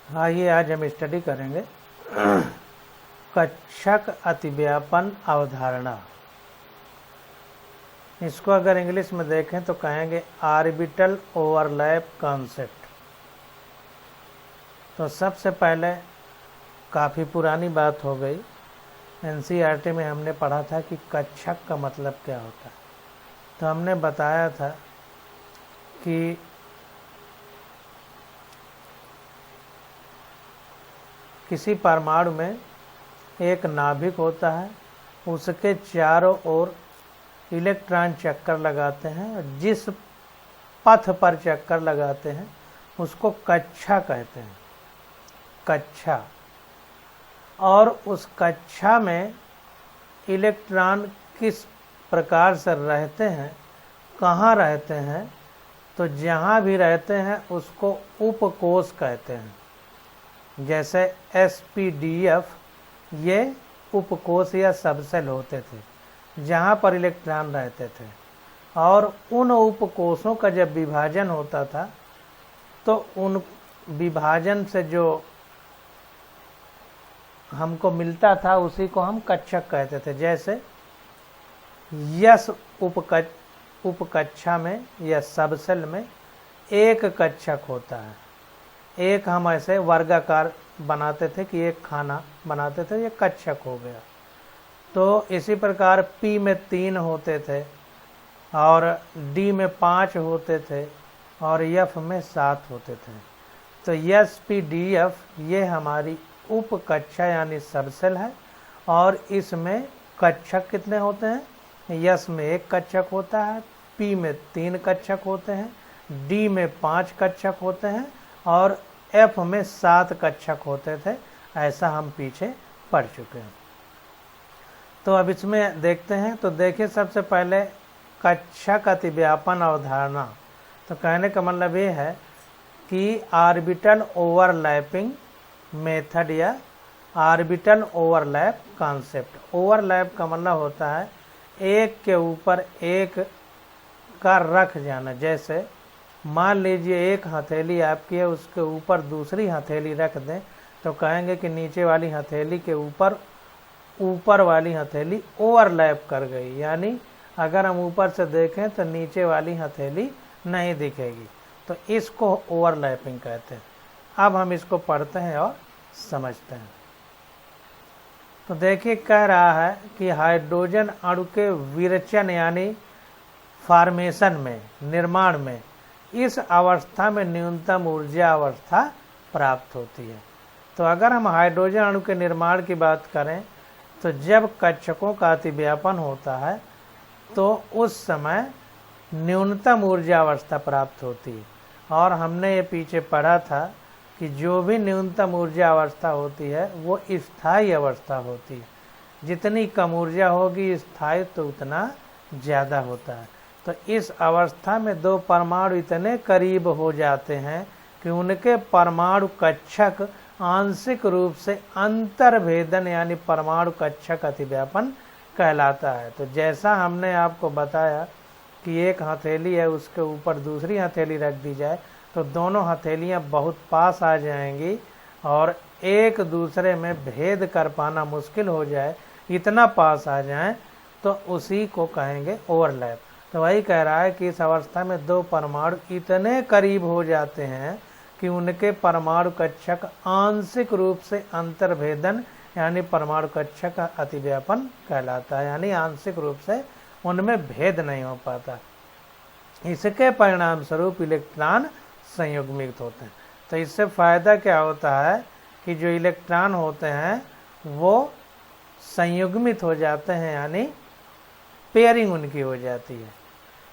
आइए आज हम स्टडी करेंगे कक्षक अतिव्यापन अवधारणा। इसको अगर इंग्लिश में देखें तो कहेंगे ऑर्बिटल ओवरलैप कॉन्सेप्ट। तो सबसे पहले काफ़ी पुरानी बात हो गई, एनसीईआरटी में हमने पढ़ा था कि कक्षक का मतलब क्या होता है। तो हमने बताया था कि किसी परमाणु में एक नाभिक होता है, उसके चारों ओर इलेक्ट्रॉन चक्कर लगाते हैं और जिस पथ पर चक्कर लगाते हैं उसको कक्षा कहते हैं, कक्षा। और उस कक्षा में इलेक्ट्रॉन किस प्रकार से रहते हैं, कहाँ रहते हैं, तो जहाँ भी रहते हैं उसको उपकोष कहते हैं। जैसे एसपीडीएफ ये उपकोष या सबसेल होते थे जहाँ पर इलेक्ट्रॉन रहते थे, और उन उपकोषों का जब विभाजन होता था तो उन विभाजन से जो हमको मिलता था उसी को हम कक्षक कहते थे। जैसे यस उपकक्षा में या सबसेल में एक कक्षक होता है। एक हम ऐसे वर्गाकार बनाते थे कि एक खाना बनाते थे, ये कक्षक हो गया। तो इसी प्रकार पी में 3 होते थे और डी में 5 होते थे और एफ में 7 होते थे। तो एस पी डी एफ ये हमारी उपकक्षा यानी सबसेल है, और इसमें कक्षक कितने होते हैं? यस में 1 कक्षक होता है, पी में 3 कक्षक होते हैं, डी में 5 कक्षक होते हैं और एफ में 7 कक्षक होते थे। ऐसा हम पीछे पढ़ चुके हैं। तो अब इसमें देखते हैं। तो देखिए, सबसे पहले कक्षक अतिव्यापन अवधारणा। तो कहने का मतलब ये है कि ऑर्बिटल ओवरलैपिंग मेथड या ऑर्बिटल ओवरलैप कॉन्सेप्ट। ओवरलैप का मतलब होता है एक के ऊपर एक का रख जाना। जैसे मान लीजिए एक हथेली आपकी है, उसके ऊपर दूसरी हथेली रख दें तो कहेंगे कि नीचे वाली हथेली के ऊपर वाली हथेली ओवरलैप कर गई, यानी अगर हम ऊपर से देखें तो नीचे वाली हथेली नहीं दिखेगी। तो इसको ओवरलैपिंग कहते हैं। अब हम इसको पढ़ते हैं और समझते हैं। तो देखिए, कह रहा है कि हाइड्रोजन अणु के विरचन यानी फॉर्मेशन में, निर्माण में इस अवस्था में न्यूनतम ऊर्जा अवस्था प्राप्त होती है। तो अगर हम हाइड्रोजन अणु के निर्माण की बात करें तो जब कक्षकों का अतिव्यापन होता है तो उस समय न्यूनतम ऊर्जा अवस्था प्राप्त होती है। और हमने ये पीछे पढ़ा था कि जो भी न्यूनतम ऊर्जा अवस्था होती है वो स्थायी अवस्था होती है। जितनी कम ऊर्जा होगी स्थायी तो उतना ज़्यादा होता है। तो इस अवस्था में 2 परमाणु इतने करीब हो जाते हैं कि उनके परमाणु कक्षक आंशिक रूप से अंतर्भेदन यानी परमाणु कक्षक अतिव्यापन कहलाता है। तो जैसा हमने आपको बताया कि एक हथेली है, उसके ऊपर दूसरी हथेली रख दी जाए तो दोनों हथेलियां बहुत पास आ जाएंगी और एक दूसरे में भेद कर पाना मुश्किल हो जाए, इतना पास आ जाए तो उसी को कहेंगे ओवरलैप। तो वही कह रहा है कि इस अवस्था में 2 परमाणु इतने करीब हो जाते हैं कि उनके परमाणु कक्षक आंशिक रूप से अंतर्भेदन यानी परमाणु कक्षक अतिव्यापन कहलाता है, यानी आंशिक रूप से उनमें भेद नहीं हो पाता। इसके परिणाम स्वरूप इलेक्ट्रॉन संयुग्मित होते हैं। तो इससे फायदा क्या होता है कि जो इलेक्ट्रॉन होते हैं वो संयुग्मित हो जाते हैं, यानी पेयरिंग उनकी हो जाती है।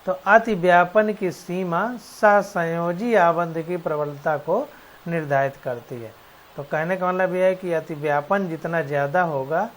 तो अतिव्यापन की सीमा सहसंयोजी आबंध की प्रबलता को निर्धारित करती है। तो कहने का मतलब यह है कि अतिव्यापन जितना ज़्यादा होगा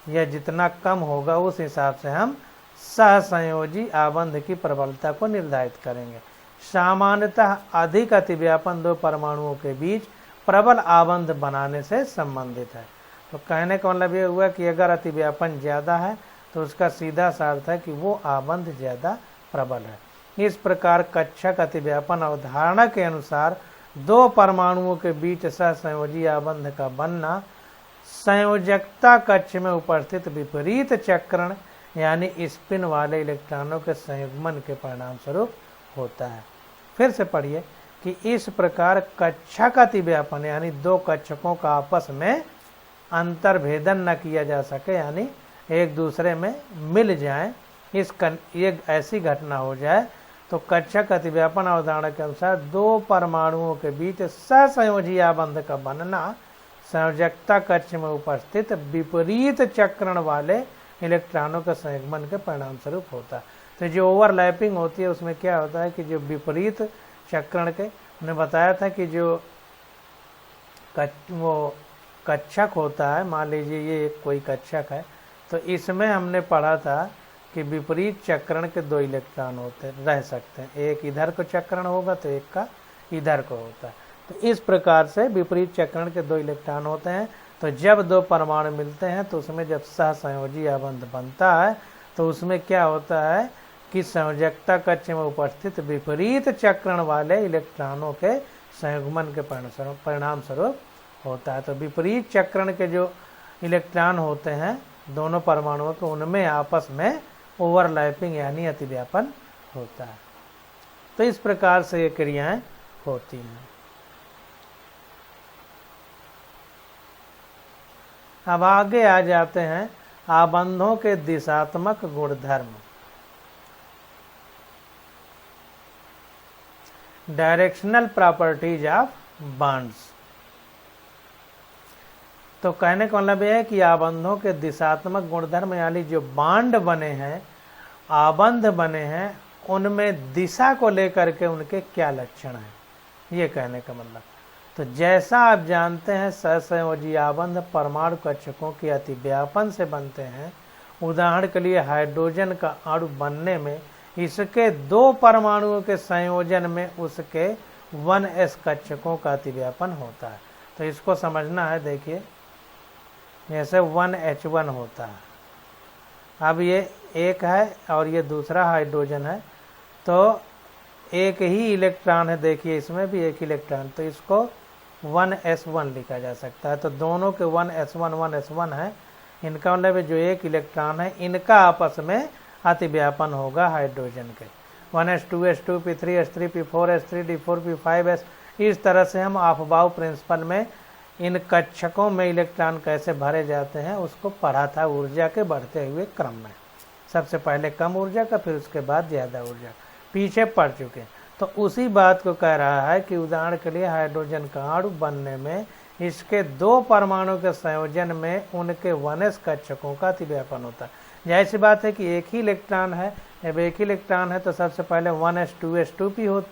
या जितना कम होगा उस हिसाब से हम सहसंयोजी आबंध की प्रबलता को निर्धारित करेंगे। सामान्यतः अधिक अतिव्यापन 2 परमाणुओं के बीच प्रबल आबंध बनाने से संबंधित है। तो कहने का मतलब ये हुआ कि अगर अतिव्यापन ज़्यादा है तो उसका सीधा सा अर्थ है कि वो आबंध ज़्यादा प्रबल है। इस प्रकार कक्षक अतिव्यापन अवधारणा के अनुसार दो परमाणुओं के बीच सहसंयोजी आबंध का बनना संयोजकता कक्ष में उपस्थित विपरीत चक्रण यानी स्पिन वाले इलेक्ट्रॉनों के संयुग्मन के परिणाम स्वरूप होता है। फिर से पढ़िए कि इस प्रकार कक्षक अतिव्यापन यानी दो कक्षकों का आपस में अंतर्भेदन न किया जा सके, यानी एक दूसरे में मिल जाए, ये ऐसी घटना हो जाए तो कक्षक अतिव्यापन अवधारणा के अनुसार दो परमाणुओं के बीच सहसंयोजी आबंध का बनना संयोजकता कक्ष में उपस्थित विपरीत चक्रण वाले इलेक्ट्रॉनों के संयुग्मन के परिणाम स्वरूप होता है। तो जो ओवरलैपिंग होती है उसमें क्या होता है कि जो विपरीत चक्रण के, हमने बताया था कि जो वो कक्षक होता है, मान लीजिए ये कोई कक्षक है, तो इसमें हमने पढ़ा था कि विपरीत चक्रण के दो इलेक्ट्रॉन होते रह सकते हैं, एक इधर को चक्रण होगा तो एक का इधर को होता है। तो इस प्रकार से विपरीत चक्रण के दो इलेक्ट्रॉन होते हैं। तो जब दो परमाणु मिलते हैं तो उसमें जब सहसंयोजी आबंध बनता है तो उसमें क्या होता है कि संयोजकता कक्ष में उपस्थित विपरीत चक्रण वाले इलेक्ट्रॉनों के संयुग्मन के परिणाम स्वरूप होता है। तो विपरीत चक्रण के जो इलेक्ट्रॉन होते हैं दोनों परमाणुओं के, उनमें आपस में ओवरलैपिंग यानी अतिव्यापन होता है। तो इस प्रकार से ये क्रियाएं होती हैं। अब आगे आ जाते हैं आबंधों के दिशात्मक गुणधर्म। Directional properties of bonds. तो कहने का मतलब यह है कि आबंधों के दिशात्मक गुणधर्म यानी जो बांड बने हैं, आबंध बने हैं, उनमें दिशा को लेकर के उनके क्या लक्षण हैं, ये कहने का मतलब। तो जैसा आप जानते हैं सहसंयोजी आबंध परमाणु कक्षकों के अतिव्यापन से बनते हैं। उदाहरण के लिए हाइड्रोजन का अणु बनने में इसके दो परमाणुओं के संयोजन में उसके 1s कक्षकों का अतिव्यापन होता है। तो इसको समझना है। देखिए जैसे 1H1 होता है, अब ये एक है और ये दूसरा हाइड्रोजन है, तो एक ही इलेक्ट्रॉन है, देखिए इसमें भी एक इलेक्ट्रॉन, तो इसको 1s1 लिखा जा सकता है। तो दोनों के 1s1 है, इनका मतलब जो एक इलेक्ट्रॉन है इनका आपस में अतिव्यापन होगा हाइड्रोजन के। 1s2 p3s3 p4s3 d4 p5s। इस तरह से हम अफबाउ प्रिंसिपल में इन कक्षकों में इलेक्ट्रॉन कैसे भरे जाते हैं उसको पढ़ा था ऊर्जा के बढ़ते हुए क्रम में। सबसे पहले कम ऊर्जा का, फिर उसके बाद ज़्यादा ऊर्जा, पीछे पढ़ चुके। तो उसी बात को कह रहा है कि उदाहरण के लिए हाइड्रोजन का अणु बनने में इसके दो परमाणु के संयोजन में उनके 1s कक्षकों का अतिव्यापन होता है। जाहिर सी बात है कि एक ही इलेक्ट्रॉन है, जब एक ही इलेक्ट्रॉन है तो सबसे पहले 1s2s2p हो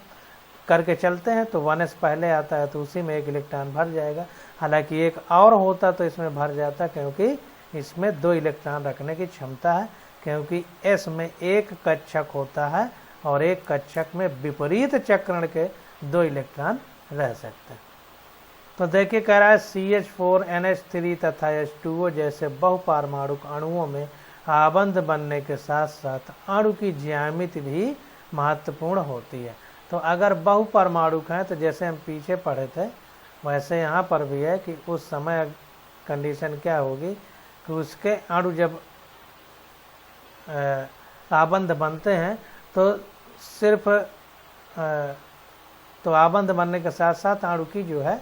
करके चलते हैं, तो 1s पहले आता है तो उसी में एक इलेक्ट्रॉन भर जाएगा। हालांकि एक और होता तो इसमें भर जाता, क्योंकि इसमें दो इलेक्ट्रॉन रखने की क्षमता है, क्योंकि s में एक कक्षक होता है और एक कक्षक में विपरीत चक्रण के दो इलेक्ट्रॉन रह सकते हैं। तो देखिए कह रहा है CH4NH3 तथा H2O जैसे बहुपारमाणुक अणुओं में आबंध बनने के साथ साथ अणु की ज्यामिति भी महत्वपूर्ण होती है। तो अगर बहुपरमाणुक हैं तो जैसे हम पीछे पढ़े थे वैसे यहाँ पर भी है कि उस समय कंडीशन क्या होगी कि उसके अणु जब आबंध बनते हैं तो सिर्फ तो आबंध बनने के साथ साथ अणु की जो है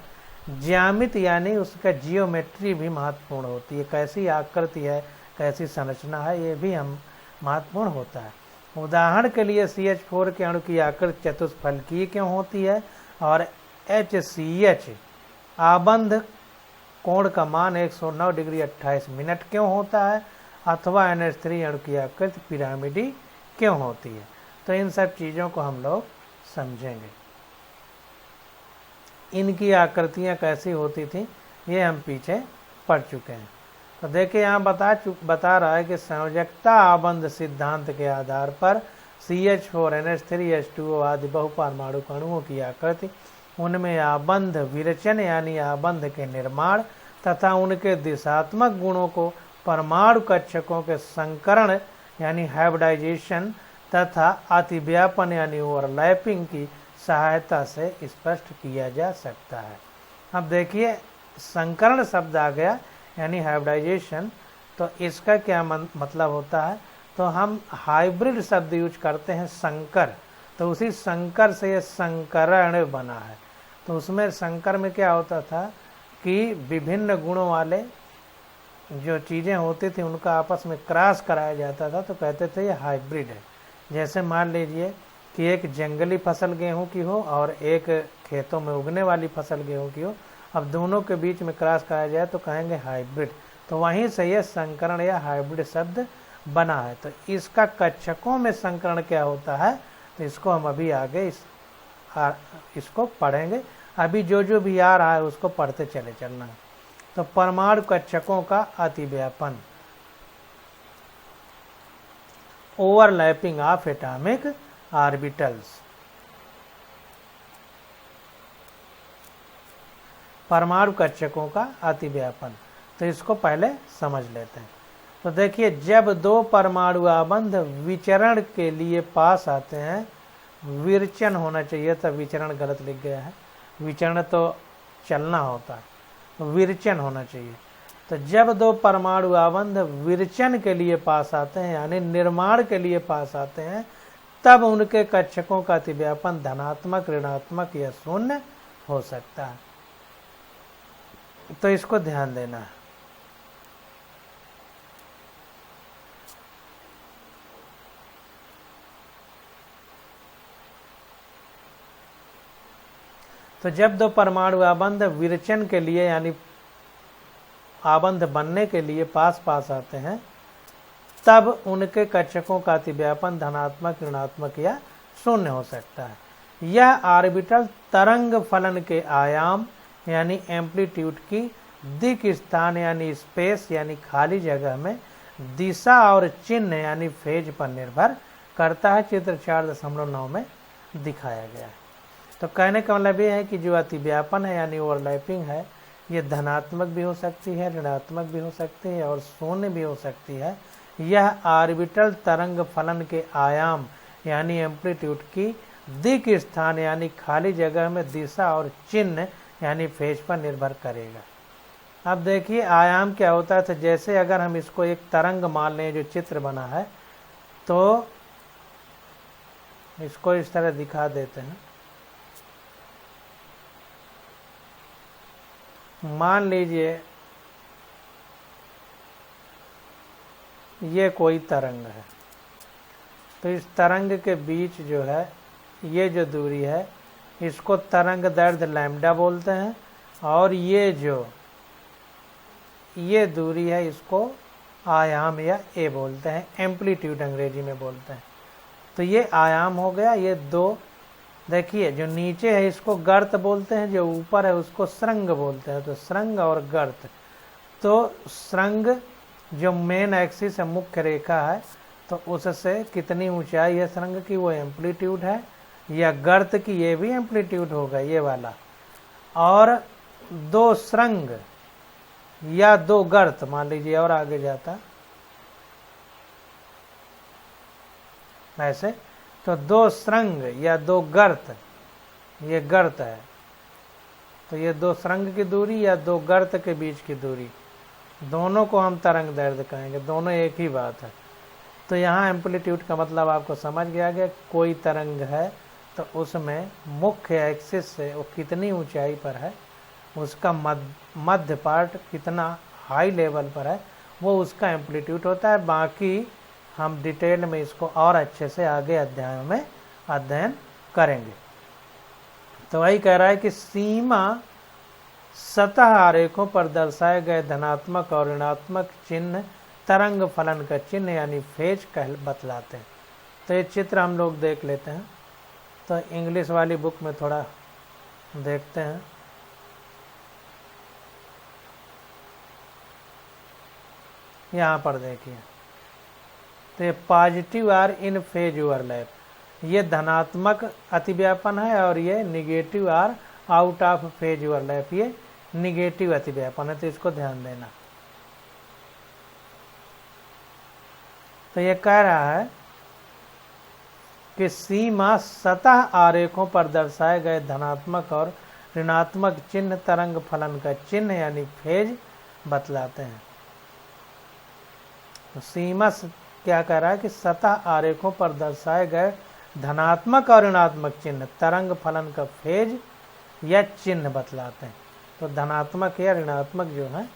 ज्यामिति यानी उसका जियोमेट्री भी महत्वपूर्ण होती है, कैसी आकृति है, कैसी संरचना है, ये भी हम महत्वपूर्ण होता है। उदाहरण के लिए CH4 के अणु की आकृति चतुष्फलकीय क्यों होती है और HCH आबंध कोण का मान 109 डिग्री 28 मिनट क्यों होता है, अथवा NH3 अणु की आकृति पिरामिडी क्यों होती है। तो इन सब चीज़ों को हम लोग समझेंगे। इनकी आकृतियाँ कैसी होती थी ये हम पीछे पढ़ चुके हैं। तो देखिए यहाँ बता रहा है कि संयोजकता आबंध सिद्धांत के आधार पर CH4NH3H2O आदि बहुपरमाणुक अणुओं की आकृति, उनमें आबंध विरचन यानी आबंध के निर्माण तथा उनके दिशात्मक गुणों को परमाणु कक्षकों के संकरण यानी हाइब्रिडाइजेशन तथा अतिव्यापन यानी ओवरलैपिंग की सहायता से स्पष्ट किया जा सकता है। अब देखिए संकरण शब्द आ गया यानी हाइब्रिडाइजेशन, तो इसका क्या मतलब होता है, तो हम हाइब्रिड शब्द यूज करते हैं संकर, तो उसी संकर से ये संकरण बना है। तो उसमें संकर में क्या होता था कि विभिन्न गुणों वाले जो चीज़ें होती थी उनका आपस में क्रॉस कराया जाता था, तो कहते थे ये हाइब्रिड है। जैसे मान लीजिए कि एक जंगली फसल गेहूं की हो और एक खेतों में उगने वाली फसल गेहूं की हो, अब दोनों के बीच में क्रॉस कराया जाए तो कहेंगे हाइब्रिड। तो वहीं से ये संकरण या हाइब्रिड शब्द बना है। तो इसका कच्छकों में संकरण क्या होता है, तो इसको हम अभी आगे इसको पढ़ेंगे। अभी जो भी आ रहा है उसको पढ़ते चले चलना है। तो परमाणु कच्छकों का अतिव्यापन, ओवरलैपिंग ऑफ एटॉमिक ऑर्बिटल्स। परमाणु कक्षकों का अतिव्यापन, तो इसको पहले समझ लेते हैं। तो देखिए जब दो परमाणु आबंध विचरण के लिए पास आते हैं, विरचन होना चाहिए था, विचरण गलत लिख गया है, विचरण तो चलना होता है, विरचन होना चाहिए। तो जब दो परमाणु आबंध विरचन के लिए पास आते हैं यानी निर्माण के लिए पास आते हैं, तब उनके कक्षकों का अतिव्यापन धनात्मक, ऋणात्मक या शून्य हो सकता है। तो इसको ध्यान देना है। तो जब दो परमाणु आबंध विरचन के लिए यानी आबंध बनने के लिए पास आते हैं, तब उनके कक्षकों का अतिव्यापन धनात्मक, ऋणात्मक या शून्य हो सकता है। यह ऑर्बिटल तरंग फलन के आयाम यानी एम्पलीट्यूड की दिक स्थान यानी स्पेस यानी खाली जगह में दिशा और चिन्ह यानी फेज पर निर्भर करता है। चित्र 4.9 में दिखाया गया है। तो कहने का मतलब ये है कि जो अतिव्यापन है यानी ओवरलैपिंग है, ये धनात्मक भी हो सकती है, ऋणात्मक भी हो सकती है और शून्य भी हो सकती है। यह ऑर्बिटल तरंग फलन के आयाम यानी एम्पलीट्यूड की दिक स्थान यानी खाली जगह में दिशा और चिन्ह यानी फेज पर निर्भर करेगा। अब देखिए आयाम क्या होता है, तो जैसे अगर हम इसको एक तरंग मान लें, जो चित्र बना है, तो इसको इस तरह दिखा देते हैं। मान लीजिए ये कोई तरंग है, तो इस तरंग के बीच जो है ये जो दूरी है इसको तरंग दैर्ध्य लैम्डा बोलते हैं, और ये जो ये दूरी है इसको आयाम या ए बोलते हैं, एम्पलीट्यूड अंग्रेजी में बोलते हैं। तो ये आयाम हो गया। ये दो देखिए जो नीचे है इसको गर्त बोलते हैं, जो ऊपर है उसको श्रृंग बोलते हैं। तो श्रृंग और गर्त, तो श्रृंग जो मेन एक्सिस है, मुख्य रेखा है, तो उससे कितनी ऊंचाई है श्रृंग की, वो एम्पलीट्यूड है, या गर्त की ये भी एम्पलीट्यूड होगा ये वाला। और दो श्रृंग या दो गर्त मान लीजिए और आगे जाता ऐसे, तो दो श्रृंग या दो गर्त, ये गर्त है, तो ये दो श्रृंग की दूरी या दो गर्त के बीच की दूरी, दोनों को हम तरंग दैर्ध्य कहेंगे, दोनों एक ही बात है। तो यहाँ एम्पलीट्यूड का मतलब आपको समझ गया। कोई तरंग है तो उसमें मुख्य एक्सिस से वो कितनी ऊंचाई पर है, उसका मध्य पार्ट कितना हाई लेवल पर है, वो उसका एम्पलीट्यूड होता है। बाकी हम डिटेल में इसको और अच्छे से आगे अध्यायों में अध्ययन करेंगे। तो वही कह रहा है कि सीमा सतह आरेखों पर दर्शाए गए धनात्मक और ऋणात्मक चिन्ह तरंग फलन का चिन्ह यानी फेज बतलाते हैं। तो ये चित्र हम लोग देख लेते हैं। तो इंग्लिश वाली बुक में थोड़ा देखते हैं। यहाँ पर देखिए, तो ये positive or in phase overlap, ये धनात्मक अतिव्यापन है, और ये negative or out of phase overlap, ये निगेटिव अतिव्यापन है। तो इसको ध्यान देना। तो ये कह रहा है कि सीमा सतह आरेखों पर दर्शाए गए धनात्मक और ऋणात्मक चिन्ह तरंग फलन का चिन्ह यानी फेज बतलाते हैं। तो सीमा क्या कह रहा है कि सतह आरेखों पर दर्शाए गए धनात्मक और ऋणात्मक चिन्ह तरंग फलन का फेज या चिन्ह बतलाते हैं। तो धनात्मक या ऋणात्मक जो है,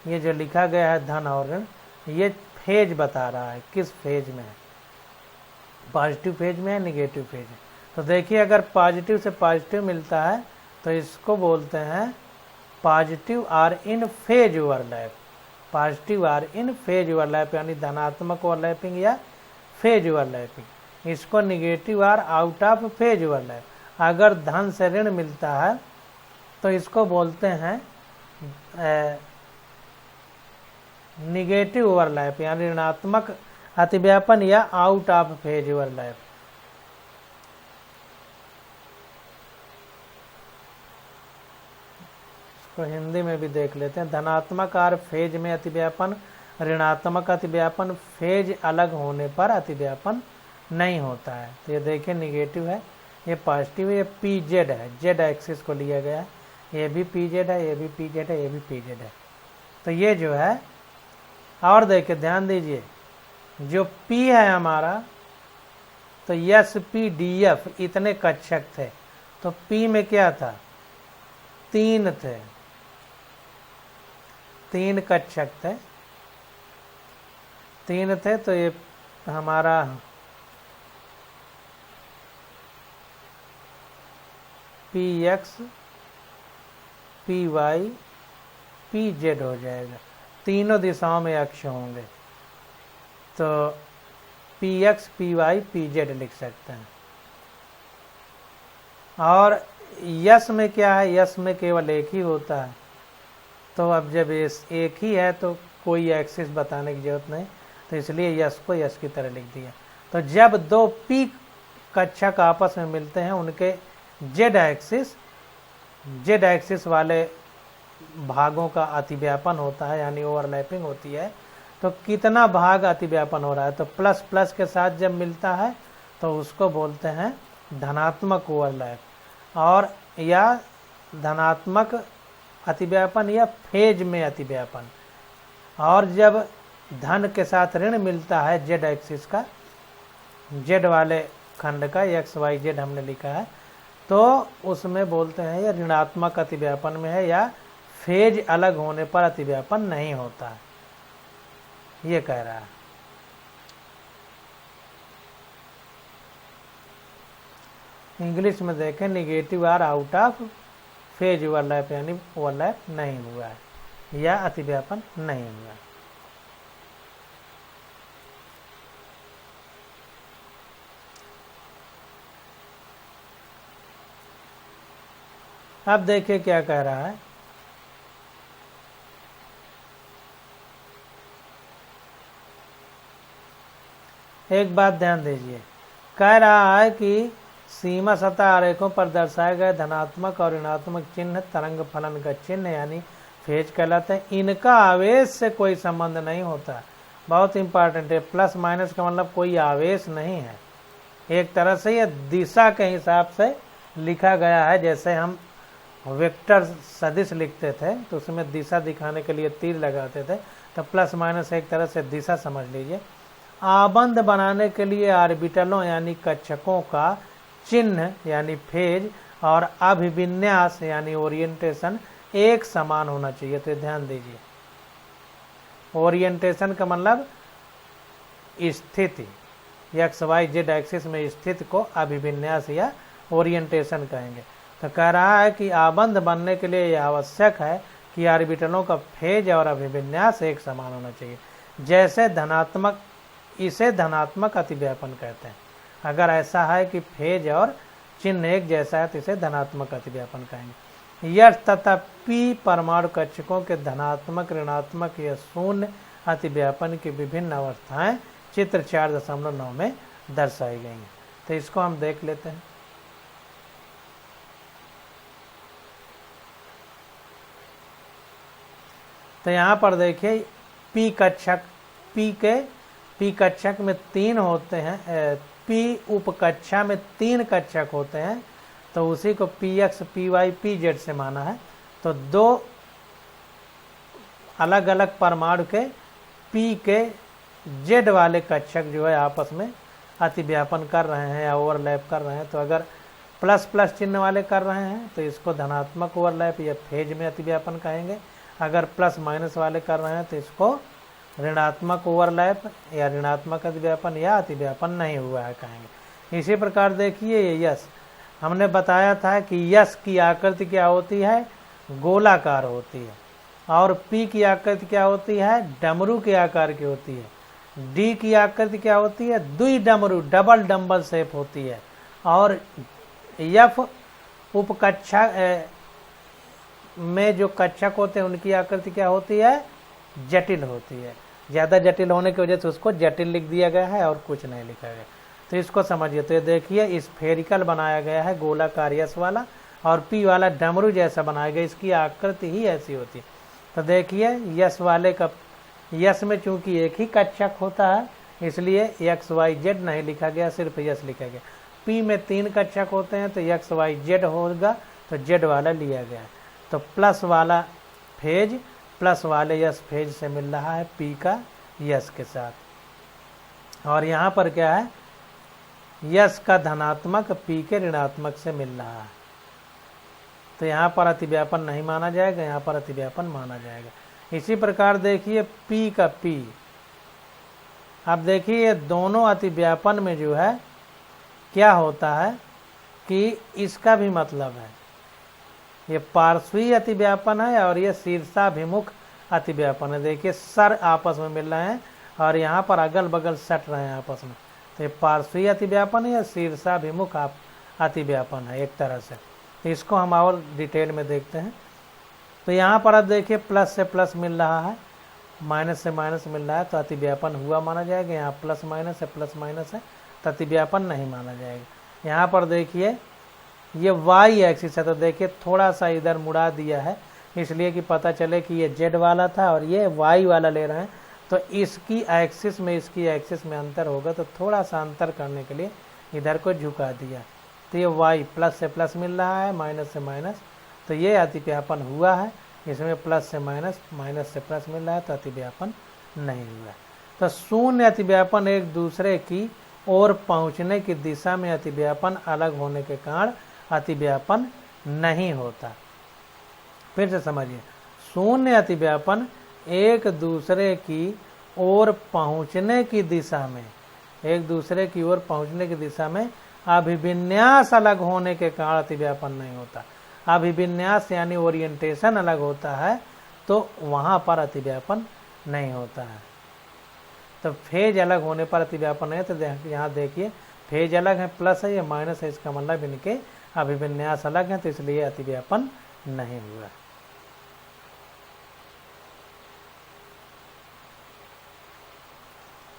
ये जो लिखा गया है धन और ऋण, ये फेज बता रहा है किस फेज में है, पॉजिटिव फेज में है निगेटिव फेज है। तो देखिए अगर पॉजिटिव से पॉजिटिव मिलता है तो इसको बोलते हैं positive or in phase overlap, positive or in phase overlap यानी धनात्मक ओवरलैपिंग या फेज ओवरलैपिंग। इसको negative or out of phase overlap. अगर धन से ऋण मिलता है तो इसको बोलते हैं निगेटिव ओवरलैप यानी ऋणात्मक अतिव्यापन या आउट ऑफ फेज ओवरलैप। इसको हिंदी में भी देख लेते हैं। धनात्मक आर फेज में अतिव्यापन, ऋणात्मक अतिव्यापन फेज अलग होने पर अतिव्यापन नहीं होता है। तो ये देखिए निगेटिव है, ये पॉजिटिव है, ये पी जेड है, जेड एक्सिस को लिया गया है, ये भी पी जेड है, ये भी पी जेड है, ये भी पी जेड है। तो ये जो है, और देखिए ध्यान दीजिए, जो P है हमारा, तो एस पी डी एफ इतने कक्षक थे, तो P में क्या था, 3 थे, 3 कक्षक थे, 3 थे। तो ये हमारा p x p y p z हो जाएगा, तीनों दिशाओं में अक्ष होंगे। तो p x p y p z लिख सकते हैं। और यस में क्या है, यस में केवल एक ही होता है। तो अब जब इस एक ही है तो कोई एक्सिस बताने की जरूरत नहीं, तो इसलिए यस को यस की तरह लिख दिया। तो जब 2 पी कक्षक आपस में मिलते हैं, उनके जेड एक्सिस वाले भागों का अतिव्यापन होता है यानी ओवरलैपिंग होती है। तो कितना भाग अतिव्यापन हो रहा है, तो प्लस प्लस के साथ जब मिलता है तो उसको बोलते हैं धनात्मक ओवरलैप, और या धनात्मक अतिव्यापन या फेज में अतिव्यापन। और जब धन के साथ ऋण मिलता है जेड एक्सिस का, जेड वाले खंड का, एक्स वाई जेड हमने लिखा है, तो उसमें बोलते हैं ये ऋणात्मक अतिव्यापन में है या फेज अलग होने पर अतिव्यापन नहीं होता है, ये कह रहा है। इंग्लिश में देखें, negative or out of phase overlap यानी ओवरलैप नहीं हुआ है या अतिव्यापन नहीं हुआ है। अब देखिए क्या कह रहा है, एक बात ध्यान दीजिए, कह रहा है कि सीमा सतह आरेखों पर दर्शाए गए धनात्मक और ऋणात्मक चिन्ह तरंग फलन का चिन्ह यानी फेज कहलाते हैं। इनका आवेश से कोई संबंध नहीं होता, बहुत इंपॉर्टेंट है। प्लस माइनस का मतलब कोई आवेश नहीं है, एक तरह से यह दिशा के हिसाब से लिखा गया है। जैसे हम वेक्टर सदिश लिखते थे तो उसमें दिशा दिखाने के लिए तीर लगाते थे, तो प्लस माइनस एक तरह से दिशा समझ लीजिए। आबंध बनाने के लिए ऑर्बिटलों यानी कक्षकों का चिन्ह यानी फेज और अभिविन्यास यानी ओरिएंटेशन एक समान होना चाहिए। तो ध्यान दीजिए, ओरिएंटेशन का मतलब स्थिति, एक्स वाई जेड एक्सिस में स्थिति को अभिविन्यास या ओरिएंटेशन कहेंगे। तो कह रहा है कि आबंध बनने के लिए यह आवश्यक है कि ऑर्बिटलों का फेज और अभिविन्यास एक समान होना चाहिए। जैसे धनात्मक, इसे धनात्मक अतिव्यापन कहते हैं। अगर ऐसा है कि फेज और चिन्ह एक जैसा है तो इसे धनात्मक अतिव्यापन कहेंगे। यह तथा पी परमाणु कक्षकों के धनात्मक, ऋणात्मक या शून्य अतिव्यापन की विभिन्न अवस्थाएं चित्र 4.9 में दर्शाई गई हैं। तो इसको हम देख लेते हैं। तो यहाँ पर देखिए पी कक्षक, पी कक्षक में 3 होते हैं, पी उपकक्षा में 3 कक्षक होते हैं तो उसी को px, py, pz से माना है। तो 2 अलग अलग परमाणु के p के z वाले कक्षक जो है आपस में अतिव्यापन कर रहे हैं या ओवरलैप कर रहे हैं। तो अगर प्लस प्लस चिन्ह वाले कर रहे हैं तो इसको धनात्मक ओवरलैप या फेज में अतिव्यापन कहेंगे। अगर प्लस माइनस वाले कर रहे हैं तो इसको ऋणात्मक ओवरलैप या ऋणात्मक अतिव्यापन या अतिव्यापन नहीं हुआ है कहेंगे। इसी प्रकार देखिए ये यस, हमने बताया था कि यस की आकृति क्या होती है, गोलाकार होती है, और पी की आकृति क्या होती है, डमरू के आकार की होती है। डी की आकृति क्या होती है, द्वि डमरू, डबल डम्बल शेप होती है। और एफ उपकक्षा में जो कक्षक होते हैं उनकी आकृति क्या होती है, जटिल होती है। ज़्यादा जटिल होने की वजह से उसको जटिल लिख दिया गया है और कुछ नहीं लिखा गया। तो इसको समझिए। तो ये देखिए स्फेरिकल बनाया गया है, गोलाकार यस वाला, और पी वाला डमरू जैसा बनाया गया, इसकी आकृति ही ऐसी होती है। तो देखिए यस वाले का, यस में चूंकि एक ही कक्षक होता है इसलिए एक्स वाई जेड नहीं लिखा गया, सिर्फ यस लिखा गया। पी में 3 कक्षक होते हैं तो एक्स वाई जेड होगा, तो जेड वाला लिया गया है। तो प्लस वाला फेज प्लस वाले यस फेज से मिल रहा है पी का यस के साथ। और यहाँ पर क्या है, यस का धनात्मक पी के ऋणात्मक से मिल रहा है। तो यहाँ पर अतिव्यापन नहीं माना जाएगा, यहाँ पर अतिव्यापन माना जाएगा। इसी प्रकार देखिए पी का पी, अब देखिए ये दोनों अतिव्यापन में जो है क्या होता है कि इसका भी मतलब है, ये पार्श्वीय अतिव्यापन है और ये शीर्षाभिमुख अतिव्यापन है। देखिए सर आपस में मिल रहे हैं और यहाँ पर अगल बगल सट रहे हैं आपस में। तो ये पार्श्वीय अतिव्यापन है या शीर्षाभिमुख अतिव्यापन है एक तरह से। तो इसको हम और डिटेल में देखते हैं। तो यहाँ पर अब देखिए प्लस से प्लस मिल रहा है, माइनस से माइनस मिल रहा है, तो अतिव्यापन हुआ माना जाएगा। यहाँ प्लस माइनस है तो अतिव्यापन नहीं माना जाएगा। यहाँ पर देखिए ये वाई एक्सिस है, तो देखिए थोड़ा सा इधर मुड़ा दिया है इसलिए कि पता चले कि ये जेड वाला था और ये वाई वाला ले रहे हैं। तो इसकी एक्सिस में इसकी एक्सिस में अंतर होगा, तो थोड़ा सा अंतर करने के लिए इधर को झुका दिया। तो ये वाई प्लस से प्लस मिल रहा है, माइनस से माइनस, तो ये अतिव्यापन हुआ है। इसमें प्लस से माइनस, माइनस से प्लस मिल रहा है, तो अतिव्यापन नहीं हुआ। तो शून्य अतिव्यापन एक दूसरे की ओर पहुंचने की दिशा में अतिव्यापन अलग होने के कारण अतिव्यापन नहीं होता। फिर से समझिए, शून्य अतिव्यापन एक दूसरे की ओर पहुंचने की दिशा में, एक दूसरे की ओर पहुंचने की दिशा में अभिविन्यास अलग होने के कारण अतिव्यापन नहीं होता। अभिविन्यास यानी ओरिएंटेशन अलग होता है तो वहां पर अतिव्यापन नहीं होता है। तो फेज अलग होने पर अतिव्यापन है। तो यहाँ देखिए फेज अलग है, प्लस है, ये माइनस है, इसका मतलब इनके अभिविन्यास अलग है, तो इसलिए अतिव्यापन नहीं हुआ।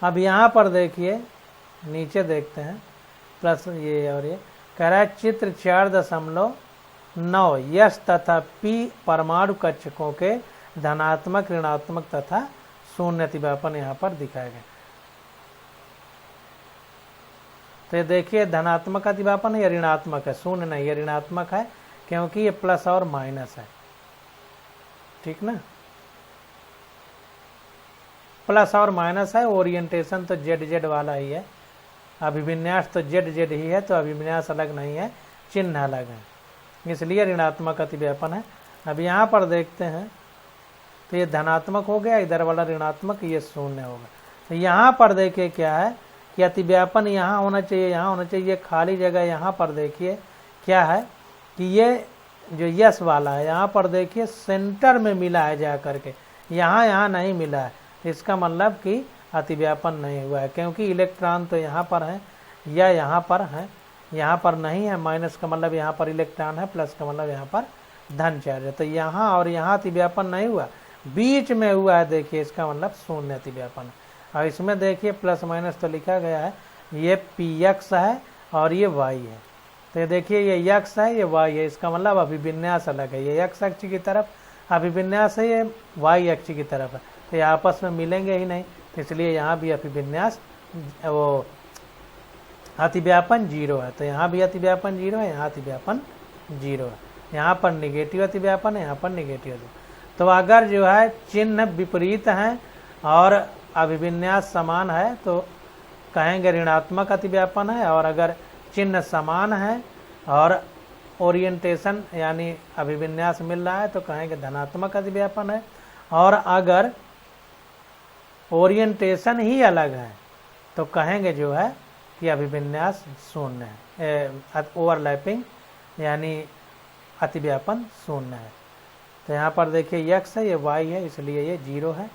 अब यहाँ पर देखिए नीचे देखते हैं प्लस ये और ये कह रहा है चित्र 4.9 यस तथा पी परमाणु कक्षकों के धनात्मक, ऋणात्मक तथा शून्य अतिव्यापन यहाँ पर दिखाए गए। तो ये देखिए धनात्मक अतिव्यापन है या ऋणात्मक है, शून्य नहीं, ये ऋणात्मक है क्योंकि ये प्लस और माइनस है, ठीक ना। प्लस और माइनस है, ओरिएंटेशन तो जेड जेड वाला ही है, अभिविन्यास तो जेड जेड ही है, तो अभिविन्यास अलग नहीं है, चिन्ह अलग है, इसलिए ऋणात्मक अतिव्यापन है। अब यहाँ पर देखते हैं तो ये धनात्मक हो गया, इधर वाला ऋणात्मक, ये शून्य होगा। तो यहाँ पर देखिए क्या है कि अतिव्यापन यहाँ होना चाहिए, यहाँ होना चाहिए, ये खाली जगह यहाँ पर देखिए क्या है कि ये जो यस वाला है यहाँ पर देखिए सेंटर में मिला है जा करके, यहाँ नहीं मिला है। इसका मतलब कि अतिव्यापन नहीं हुआ है क्योंकि इलेक्ट्रॉन तो यहाँ पर है या यहाँ पर है, यहाँ पर नहीं है। माइनस का मतलब यहाँ पर इलेक्ट्रॉन है, प्लस का मतलब यहाँ पर धन चार्ज है। तो यहाँ और यहाँ अतिव्यापन नहीं हुआ, बीच में हुआ है, देखिए इसका मतलब शून्य अतिव्यापन है। और इसमें देखिए प्लस माइनस तो लिखा गया है, ये पी एक्स है और ये वाई है। तो ये देखिए ये एक्स है, ये वाई है, इसका मतलब अभिविन्यास अलग है, ये एक्स अक्ष की तरफ अभिविन्यास है, ये वाई अक्ष की तरफ है, तो ये आपस में मिलेंगे ही नहीं, इसलिए यहाँ भी अभिविन्यास वो अतिव्यापन 0 है, तो यहाँ भी अतिव्यापन 0 है, यहाँ अतिव्यापन 0 है, यहाँ पर निगेटिव अतिव्यापन है, यहाँ पर निगेटिव। तो अगर जो है चिन्ह विपरीत हैं और अभिविन्यास समान है तो कहेंगे ऋणात्मक अतिव्यापन है, और अगर चिन्ह समान है और ओरिएंटेशन यानी अभिविन्यास मिल रहा है तो कहेंगे धनात्मक अतिव्यापन है, और अगर ओरिएंटेशन ही अलग है तो कहेंगे जो है कि अभिविन्यास शून्य है, ओवरलैपिंग यानी अतिव्यापन शून्य है। तो यहाँ पर देखिए x है, ये y है, इसलिए ये 0 है।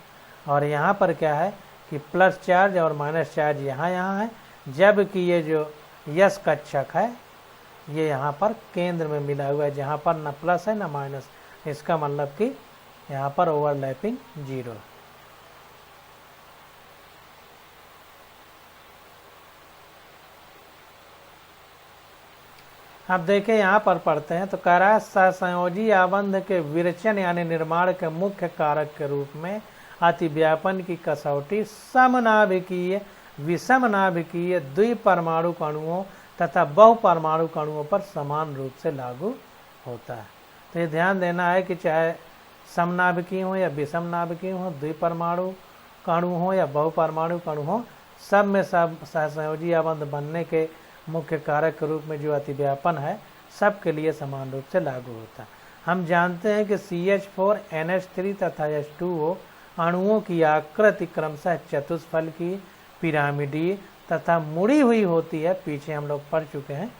और यहाँ पर क्या है कि प्लस चार्ज और माइनस चार्ज यहाँ है, जबकि ये जो यस कक्षक है ये यहाँ पर केंद्र में मिला हुआ है, जहाँ पर न प्लस है न माइनस, इसका मतलब कि यहाँ पर ओवरलैपिंग 0 है। अब देखें यहाँ पर पढ़ते हैं तो कह रहा है सहसंयोजी आबंध के विरचन यानी निर्माण के मुख्य कारक के रूप में अतिव्यापन की कसौटी समनाभिकीय विषमनाभिकीय द्विपरमाणु अणुओं तथा बहुपरमाणु अणुओं पर समान रूप से लागू होता है। तो ये ध्यान देना है कि चाहे समनाभिकीय हो या विषमनाभिकीय हो, द्विपरमाणु अणु हो या बहुपरमाणु अणु हो, सब में सब सहसंयोजी आबंध बनने के मुख्य कारक के रूप में जो अतिव्यापन है सबके लिए समान रूप से लागू होता है। हम जानते हैं कि CH4 NH3 तथा H2O अणुओं की आकृति क्रमशः चतुष्फल की, पिरामिडीय तथा मुड़ी हुई होती है, पीछे हम लोग पढ़ चुके हैं।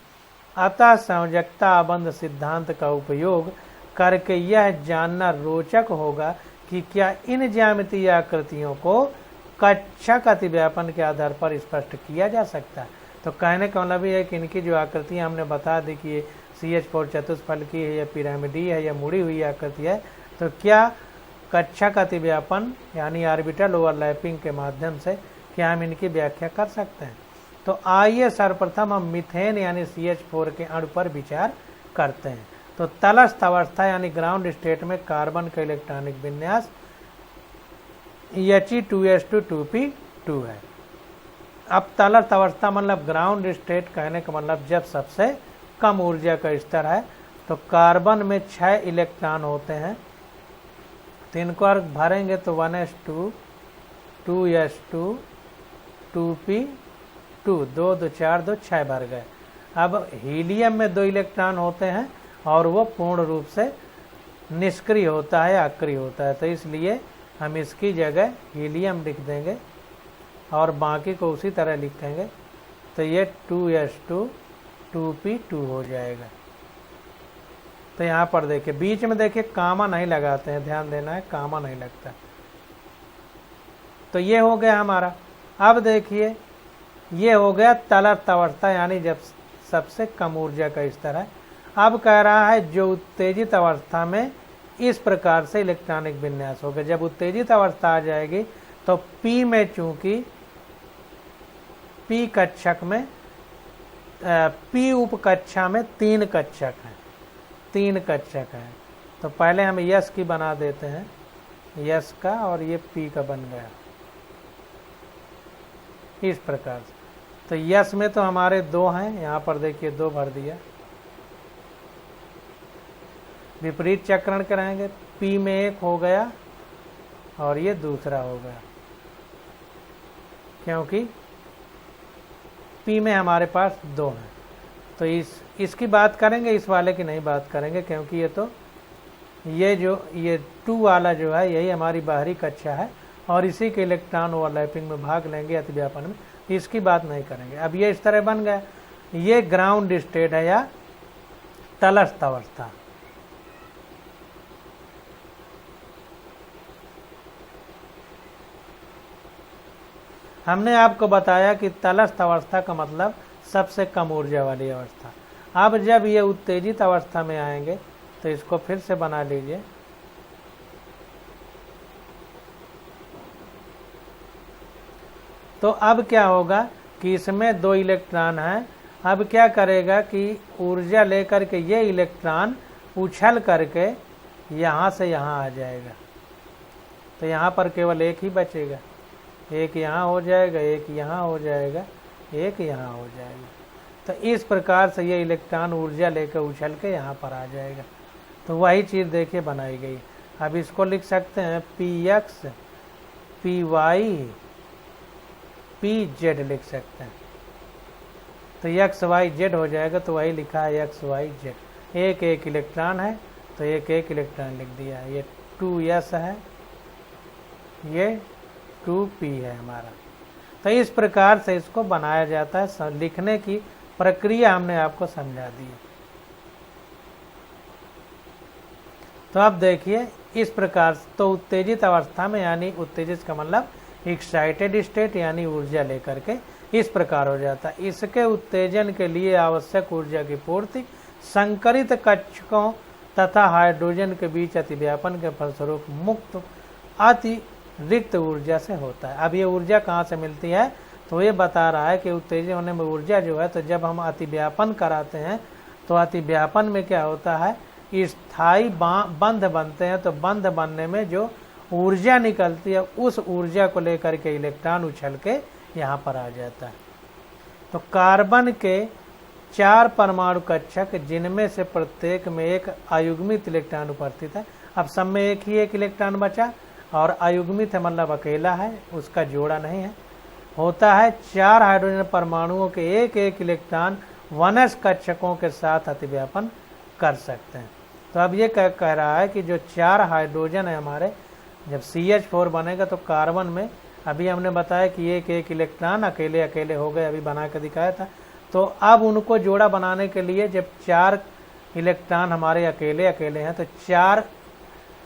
अतः संयोजकता आबंध सिद्धांत का उपयोग करके यह जानना रोचक होगा कि क्या इन ज्यामितीय आकृतियों को कक्षक अतिव्यापन के आधार पर स्पष्ट किया जा सकता है। तो कहने का मतलब ये है कि इनकी जो आकृतियाँ हमने बता दी कि CH4 चतुष्फल की है या पिरामिडीय है या मुड़ी हुई आकृति है, तो क्या कक्षक अतिव्यापन यानी ऑर्बिटल ओवरलैपिंग के माध्यम से क्या हम इनकी व्याख्या कर सकते हैं। तो आइए सर्वप्रथम हम मीथेन यानी CH4 के अणु पर विचार करते हैं। तो तलस्थ अवस्था यानी ग्राउंड स्टेट में कार्बन का इलेक्ट्रॉनिक विन्यास He2S2 2p2 है। अब तलस्थ अवस्था मतलब ग्राउंड स्टेट कहने का मतलब जब सबसे कम ऊर्जा का स्तर है, तो कार्बन में 6 इलेक्ट्रॉन होते हैं, तो इनको भरेंगे तो 1s2 2s2 2p2 2 2 4 2 6 भर गए। अब हीलियम में 2 इलेक्ट्रॉन होते हैं और वो पूर्ण रूप से निष्क्रिय होता है, अक्रिय होता है, तो इसलिए हम इसकी जगह हीलियम लिख देंगे और बाकी को उसी तरह लिखेंगे, तो ये 2s2 2p2 हो जाएगा। तो यहाँ पर देखिए बीच में देखिए कामा नहीं लगाते हैं, ध्यान देना है, कामा नहीं लगता। तो ये हो गया हमारा। अब देखिए ये हो गया तलस्थ अवस्था यानी जब सबसे कम ऊर्जा का स्तर है। अब कह रहा है जो उत्तेजित अवस्था में इस प्रकार से इलेक्ट्रॉनिक विन्यास होगा। जब उत्तेजित अवस्था आ जाएगी तो P में चूंकि P कक्षक में P उप कक्षा में 3 कक्षक हैं, 3 कक्षक हैं। तो पहले हम यस की बना देते हैं, यस का, और ये P का बन गया इस प्रकार से। तो यस में तो हमारे 2 हैं, यहाँ पर देखिए 2 भर दिया। विपरीत चक्रण कराएंगे, P में 1 हो गया और ये दूसरा हो गया, क्योंकि P में हमारे पास 2 हैं। तो इसकी बात करेंगे, इस वाले की नहीं बात करेंगे, क्योंकि ये 2 वाला जो है यही हमारी बाहरी कक्षा है और इसी के इलेक्ट्रॉन ओवरलैपिंग में भाग लेंगे अतिव्यापन में, इसकी बात नहीं करेंगे। अब ये इस तरह बन गया, ये ग्राउंड स्टेट है या तलस्थ अवस्था। हमने आपको बताया कि तलस्थ अवस्था का मतलब सबसे कम ऊर्जा वाली अवस्था। अब जब ये उत्तेजित अवस्था में आएंगे तो इसको फिर से बना लीजिए। तो अब क्या होगा कि इसमें 2 इलेक्ट्रॉन हैं। अब क्या करेगा कि ऊर्जा लेकर के ये इलेक्ट्रॉन उछल करके यहाँ से यहाँ आ जाएगा, तो यहाँ पर केवल एक ही बचेगा, एक यहाँ हो जाएगा, एक यहाँ हो जाएगा, एक यहाँ हो जाएगा। तो इस प्रकार से ये इलेक्ट्रॉन ऊर्जा लेकर उछल के यहाँ पर आ जाएगा। तो वही चीज़ देखिए बनाई गई। अब इसको लिख सकते हैं px py pz लिख सकते हैं। तो x y z हो जाएगा। तो वही लिखा है x y z, एक एक इलेक्ट्रॉन है तो एक एक इलेक्ट्रॉन लिख दिया। ये 2s है, ये 2p है हमारा। तो इस प्रकार से इसको बनाया जाता है। लिखने की प्रक्रिया हमने आपको समझा दी है। तो अब देखिए इस प्रकार तो उत्तेजित अवस्था में, यानी उत्तेजित का मतलब एक्साइटेड स्टेट यानी ऊर्जा लेकर के इस प्रकार हो जाता है। इसके उत्तेजन के लिए आवश्यक ऊर्जा की पूर्ति संकरित कक्षकों तथा हाइड्रोजन के बीच अतिव्यापन के फलस्वरूप मुक्त अतिरिक्त ऊर्जा से होता है। अब ये ऊर्जा कहाँ से मिलती है? तो ये बता रहा है कि उत्तेजित होने में ऊर्जा जो है, तो जब हम अतिव्यापन कराते हैं तो अतिव्यापन में क्या होता है, स्थायी बंध बनते हैं। तो बंध बनने में जो ऊर्जा निकलती है उस ऊर्जा को लेकर के इलेक्ट्रॉन उछल के यहाँ पर आ जाता है। तो कार्बन के 4 परमाणु कक्षक जिनमें से प्रत्येक में एक अयुग्मित इलेक्ट्रॉन उपस्थित है। अब सब में एक ही एक इलेक्ट्रॉन बचा, और अयुग्मित है मतलब अकेला है, उसका जोड़ा नहीं है। होता है 4 हाइड्रोजन परमाणुओं के एक एक इलेक्ट्रॉन वनस कक्षकों के साथ अतिव्यापन कर सकते हैं। तो अब ये कह रहा है कि जो 4 हाइड्रोजन है हमारे, जब CH4 बनेगा तो कार्बन में अभी हमने बताया कि एक एक इलेक्ट्रॉन अकेले अकेले हो गए, अभी बना के दिखाया था। तो अब उनको जोड़ा बनाने के लिए जब 4 इलेक्ट्रॉन हमारे अकेले अकेले हैं तो 4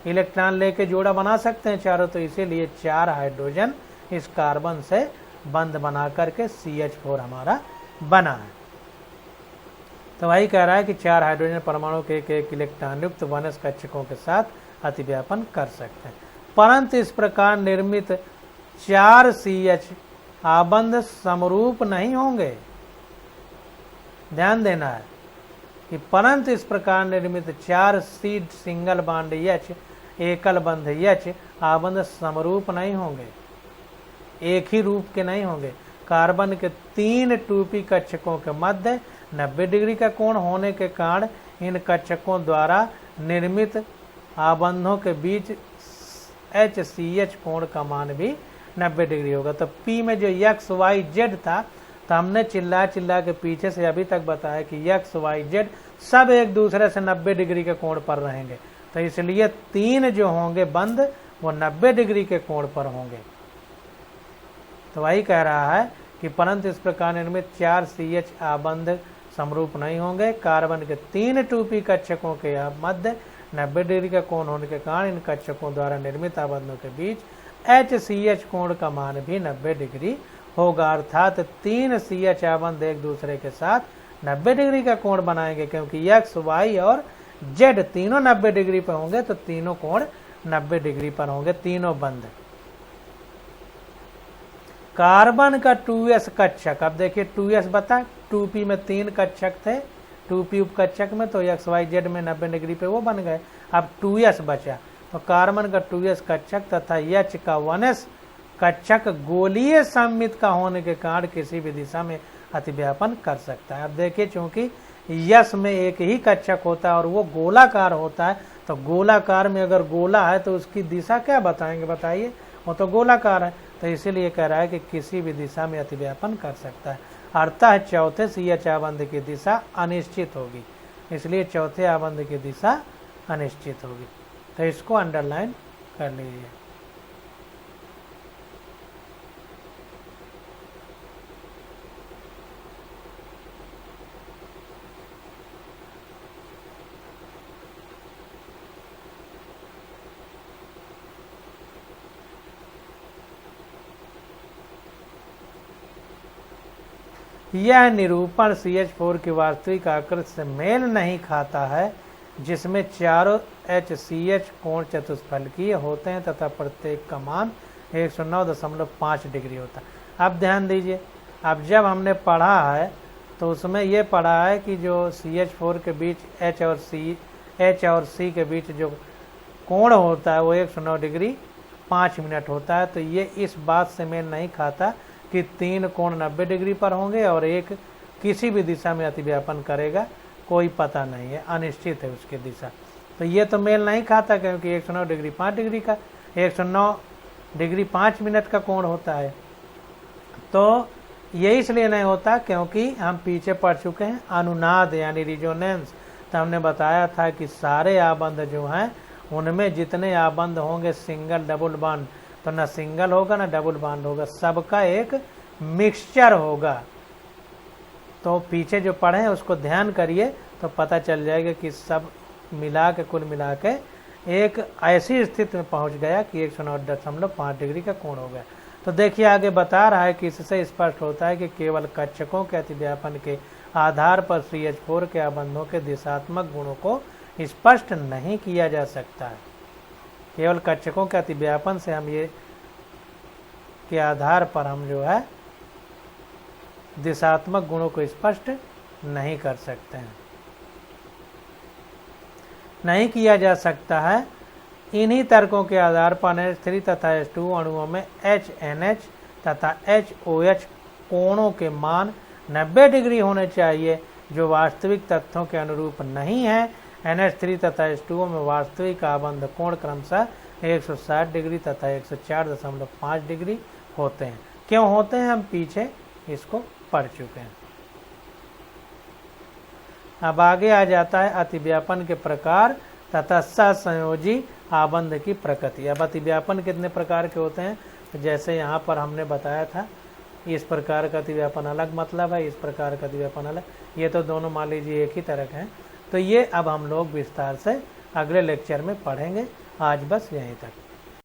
इलेक्ट्रॉन लेके जोड़ा बना सकते हैं चारों। तो इसीलिए 4 हाइड्रोजन इस कार्बन से बंध बना करके CH4 हमारा बना है। तो वही कह रहा है कि 4 हाइड्रोजन परमाणु के एक एक इलेक्ट्रॉन युक्त वनस कक्षकों के साथ अतिव्यापन कर सकते हैं। परंतु इस प्रकार निर्मित 4 CH आबंध समरूप नहीं होंगे। ध्यान देना है कि परंतु इस प्रकार निर्मित 4 C सिंगल बॉन्ड H एकल बंध H आबंध समरूप नहीं होंगे, एक ही रूप के नहीं होंगे। कार्बन के 3 2p कक्षकों के मध्य 90 डिग्री का कोण होने के कारण इन कक्षकों द्वारा निर्मित आबंधों के बीच HCH कोण का मान भी 90 डिग्री होगा। तो P में जो x y z था, तो हमने चिल्ला के पीछे से अभी तक बताया कि x y z सब एक दूसरे से 90 डिग्री के कोण पर रहेंगे। तो इसलिए 3 जो होंगे बंद वो 90 डिग्री के कोण पर होंगे। तो वही कह रहा है कि परंतु इस प्रकार निर्मित 4 CH आबंध समरूप नहीं होंगे। कार्बन के 3 2p कक्षकों के मध्य 90 डिग्री का कोण होने के कारण इन कक्षकों द्वारा निर्मित आबंधों के बीच HCH कोण का मान भी 90 डिग्री होगा। अर्थात 3 CH आबंध एक दूसरे के साथ 90 डिग्री का कोण बनाएंगे, क्योंकि x y और z तीनों 90 डिग्री पर होंगे। तो तीनों कोण 90 डिग्री पर होंगे, तीनों बंध। कार्बन का 2s कक्षक, अब देखिए 2s बता, 2p में 3 कक्षक थे 2p उपकक्षक में, तो x y z में 90 डिग्री पे वो बन गए। अब 2s बचा, तो कार्बन का 2s कक्षक तथा H का 1s कक्षक गोलीय सममित का होने के कारण किसी भी दिशा में अतिव्यापन कर सकता है। अब देखिए चूंकि यस में एक ही कक्षक होता है और वो गोलाकार होता है, तो गोलाकार में अगर गोला है तो उसकी दिशा क्या बताएंगे, बताइए, वो तो गोलाकार है। तो इसीलिए कह रहा है कि किसी भी दिशा में अतिव्यापन कर सकता है। अर्थात चौथे CH आबंध की दिशा अनिश्चित होगी, इसलिए चौथे आबंध की दिशा अनिश्चित होगी। तो इसको अंडरलाइन कर लीजिए। यह निरूपण CH4 की वास्तविक आकृति से मेल नहीं खाता है, जिसमें चारों HCH कोण चतुष्फलकीय होते हैं तथा प्रत्येक का मान 109.5 डिग्री होता है। अब ध्यान दीजिए, अब जब हमने पढ़ा है तो उसमें ये पढ़ा है कि जो CH4 के बीच H और C के बीच जो कोण होता है वो 109 डिग्री 5 मिनट होता है। तो ये इस बात से मेल नहीं खाता कि 3 कोण 90 डिग्री पर होंगे और एक किसी भी दिशा में अतिव्यापन करेगा, कोई पता नहीं है, अनिश्चित है उसकी दिशा। तो ये तो मेल नहीं खाता, क्योंकि 109 डिग्री 5 डिग्री का 109 डिग्री 5 मिनट का कोण होता है। तो ये इसलिए नहीं होता क्योंकि हम पीछे पढ़ चुके हैं अनुनाद यानी रिजोनेंस। तो हमने बताया था कि सारे आबंध जो हैं उनमें जितने आबंध होंगे सिंगल डबल बॉन्ड, तो ना सिंगल होगा ना डबल बॉन्ड होगा, सबका एक मिक्सचर होगा। तो पीछे जो पढ़े हैं उसको ध्यान करिए तो पता चल जाएगा कि सब मिला के कुल मिला के एक ऐसी स्थिति में पहुंच गया कि 109.5 डिग्री का कोण हो गया। तो देखिए आगे बता रहा है कि इससे स्पष्ट होता है कि केवल कक्षकों के अतिव्यापन के आधार पर CH4 के आबंधों के दिशात्मक गुणों को स्पष्ट नहीं किया जा सकता है। केवल कक्षकों के अतिव्यापन से हम ये के आधार पर हम जो है दिशात्मक गुणों को स्पष्ट नहीं कर सकते हैं, नहीं किया जा सकता है। इन्हीं तर्कों के आधार पर NH3 तथा H2 अणुओं में HNH तथा HOH कोणों के मान 90 डिग्री होने चाहिए, जो वास्तविक तथ्यों के अनुरूप नहीं है। NH3 तथा H2O में वास्तविक आबंध कोण क्रमशः 160 डिग्री तथा 104.5 डिग्री होते हैं। क्यों होते हैं हम पीछे इसको पढ़ चुके हैं। अब आगे आ जाता है अतिव्यापन के प्रकार तथा सहसंयोजी आबंध की प्रकृति। अब अतिव्यापन कितने प्रकार के होते हैं, तो जैसे यहाँ पर हमने बताया था, इस प्रकार का अतिव्यापन अलग मतलब है, इस प्रकार का अतिव्यापन अलग, ये तो दोनों मान लीजिए एक ही तरह के हैं। तो ये अब हम लोग विस्तार से अगले लेक्चर में पढ़ेंगे। आज बस यहीं तक।